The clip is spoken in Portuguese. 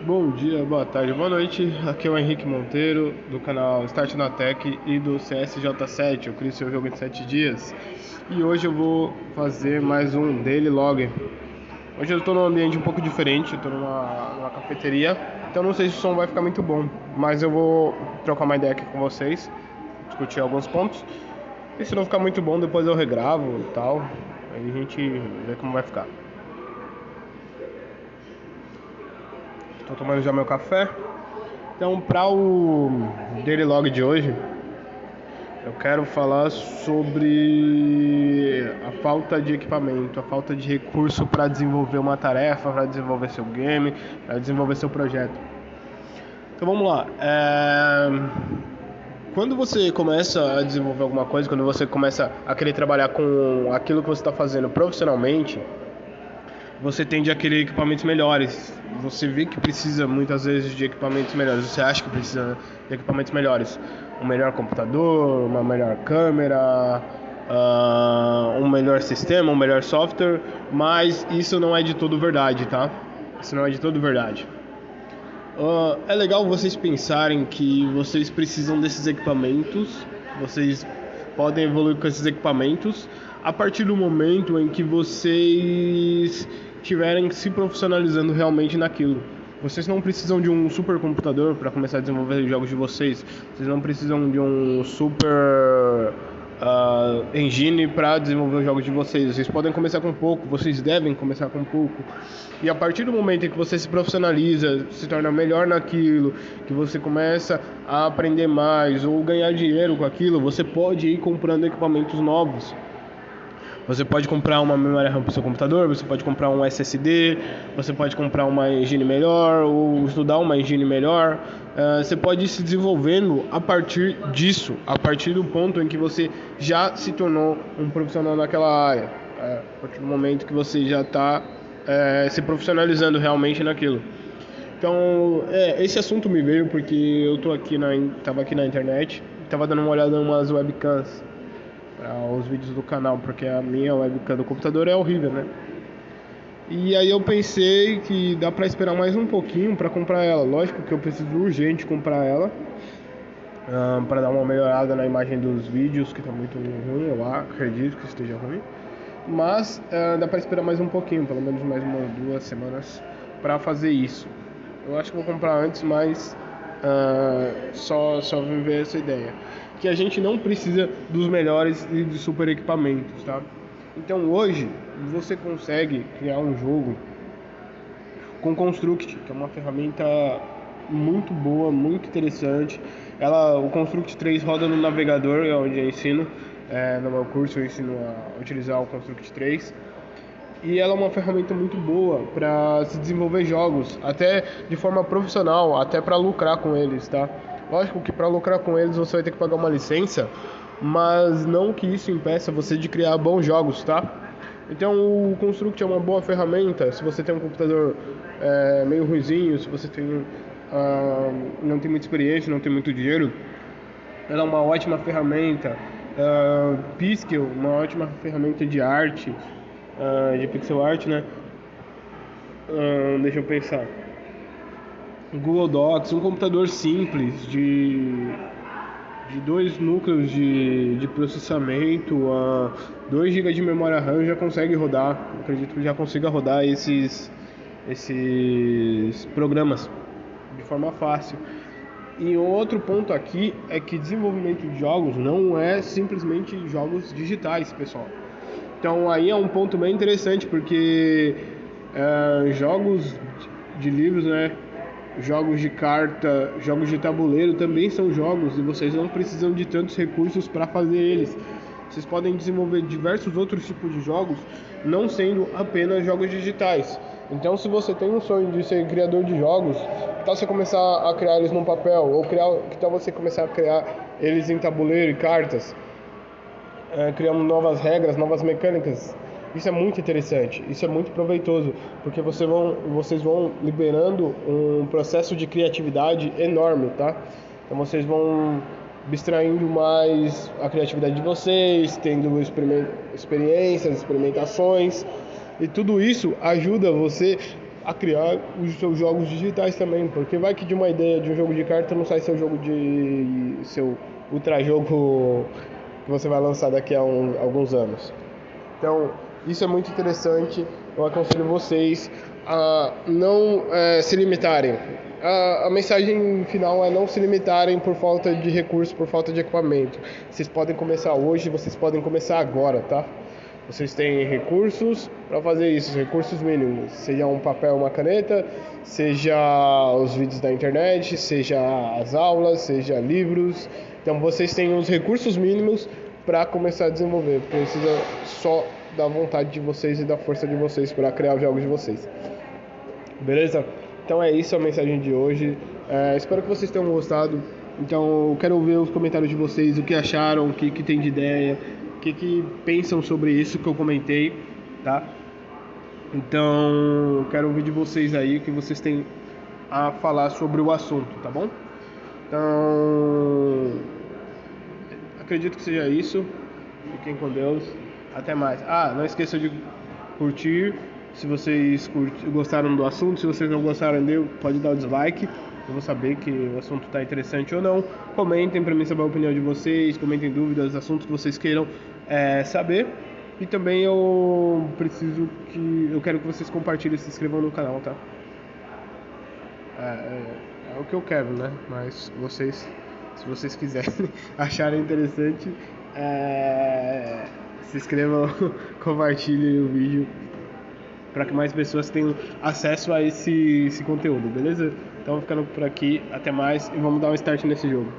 Bom dia, boa tarde, boa noite. Aqui é o Henrique Monteiro, do canal Start na Tech e do CSJ7. Eu crio seu jogo em 7 dias. E hoje eu vou fazer mais um Daily Log. Hoje eu estou num ambiente um pouco diferente, eu estou numa cafeteria. Então não sei se o som vai ficar muito bom, mas eu vou trocar uma ideia aqui com vocês, discutir alguns pontos. E se não ficar muito bom, depois eu regravo e tal. Aí a gente vê como vai ficar. Estou tomando já meu café. Então, para o Daily Log de hoje, eu quero falar sobre a falta de equipamento, a falta de recurso para desenvolver uma tarefa, para desenvolver seu game, para desenvolver seu projeto. Então vamos lá. Quando você começa a desenvolver alguma coisa, quando você começa a querer trabalhar com aquilo que você está fazendo profissionalmente, você tende a querer equipamentos melhores. Você vê que precisa muitas vezes de equipamentos melhores. Você acha que precisa de equipamentos melhores. Um melhor computador, uma melhor câmera, um melhor sistema, um melhor software. Mas isso não é de todo verdade, tá? Isso não é de todo verdade. É legal vocês pensarem que vocês precisam desses equipamentos. Vocês podem evoluir com esses equipamentos a partir do momento em que vocês estiverem se profissionalizando realmente naquilo. Vocês não precisam de um supercomputador para começar a desenvolver os jogos de vocês. Vocês não precisam de um super engine para desenvolver os jogos de vocês. Vocês podem começar com pouco, vocês devem começar com pouco. E a partir do momento em que você se profissionaliza, se torna melhor naquilo, que você começa a aprender mais ou ganhar dinheiro com aquilo, você pode ir comprando equipamentos novos. Você pode comprar uma memória RAM para o seu computador, você pode comprar um SSD, você pode comprar uma engine melhor ou estudar uma engine melhor. Você pode ir se desenvolvendo a partir disso, a partir do ponto em que você já se tornou um profissional naquela área, a partir do momento que você já está se profissionalizando realmente naquilo. Então, esse assunto me veio porque eu estava aqui na internet, estava dando uma olhada em umas webcams para os vídeos do canal, porque a minha webcam do computador é horrível, né? E aí eu pensei que dá para esperar mais um pouquinho para comprar ela. Lógico que eu preciso urgente comprar ela para dar uma melhorada na imagem dos vídeos, que está muito ruim, eu acredito que esteja ruim. Mas dá para esperar mais um pouquinho, pelo menos mais umas 2 semanas para fazer isso. Eu acho que vou comprar antes, mas só vim ver essa ideia. Que a gente não precisa dos melhores e de super equipamentos, tá? Então hoje você consegue criar um jogo com Construct, que é uma ferramenta muito boa, muito interessante. O Construct 3 roda no navegador, é onde eu ensino. No meu curso eu ensino a utilizar o Construct 3. E ela é uma ferramenta muito boa para se desenvolver jogos, até de forma profissional, até para lucrar com eles, tá? Lógico que para lucrar com eles você vai ter que pagar uma licença, mas não que isso impeça você de criar bons jogos, tá? Então o Construct é uma boa ferramenta se você tem um computador meio ruizinho, se você não tem muita experiência, não tem muito dinheiro. Ela é uma ótima ferramenta. Piskel, uma ótima ferramenta de arte, de pixel art, né? Deixa eu pensar. Google Docs, um computador simples de 2 núcleos de processamento, 2 GB de memória RAM já consegue rodar. Acredito que já consiga rodar esses programas de forma fácil. E outro ponto aqui é que desenvolvimento de jogos não é simplesmente jogos digitais, pessoal. Então aí é um ponto bem interessante, porque jogos de livros, né, jogos de carta, jogos de tabuleiro também são jogos e vocês não precisam de tantos recursos para fazer eles. Vocês podem desenvolver diversos outros tipos de jogos, não sendo apenas jogos digitais. Então, se você tem um sonho de ser criador de jogos, que tal você começar a criar eles num papel, ou que tal você começar a criar eles em tabuleiro e cartas, criando novas regras, novas mecânicas. Isso é muito interessante, isso é muito proveitoso, porque vocês vão liberando um processo de criatividade enorme, tá? Então vocês vão abstraindo mais a criatividade de vocês, tendo experiências, experimentações, e tudo isso ajuda você a criar os seus jogos digitais também, porque vai que de uma ideia de um jogo de carta não sai seu ultra jogo que você vai lançar daqui a alguns anos. Então, isso é muito interessante. Eu aconselho vocês a não se limitarem. A mensagem final é não se limitarem por falta de recursos, por falta de equipamento. Vocês podem começar hoje, vocês podem começar agora, tá? Vocês têm recursos para fazer isso, recursos mínimos. Seja um papel, uma caneta, seja os vídeos da internet, seja as aulas, seja livros. Então vocês têm os recursos mínimos para começar a desenvolver. Precisa só da vontade de vocês e da força de vocês para criar os jogos de vocês. Beleza? Então é isso a mensagem de hoje. Espero que vocês tenham gostado. Então eu quero ouvir os comentários de vocês, o que acharam, o que tem de ideia, o que pensam sobre isso que eu comentei, tá? Então eu quero ouvir de vocês aí o que vocês têm a falar sobre o assunto, tá bom? Então acredito que seja isso. Fiquem com Deus. Até mais. Não esqueçam de curtir se vocês gostaram do assunto. Se vocês não gostaram dele, pode dar o dislike. Eu vou saber que o assunto está interessante ou não. Comentem para mim saber a opinião de vocês. Comentem dúvidas, assuntos que vocês queiram saber. E também eu quero que vocês compartilhem e se inscrevam no canal, tá? É o que eu quero, né? Mas se vocês quiserem acharem interessante, se inscrevam, compartilhem o vídeo para que mais pessoas tenham acesso a esse conteúdo, beleza? Então ficando por aqui, até mais e vamos dar um start nesse jogo.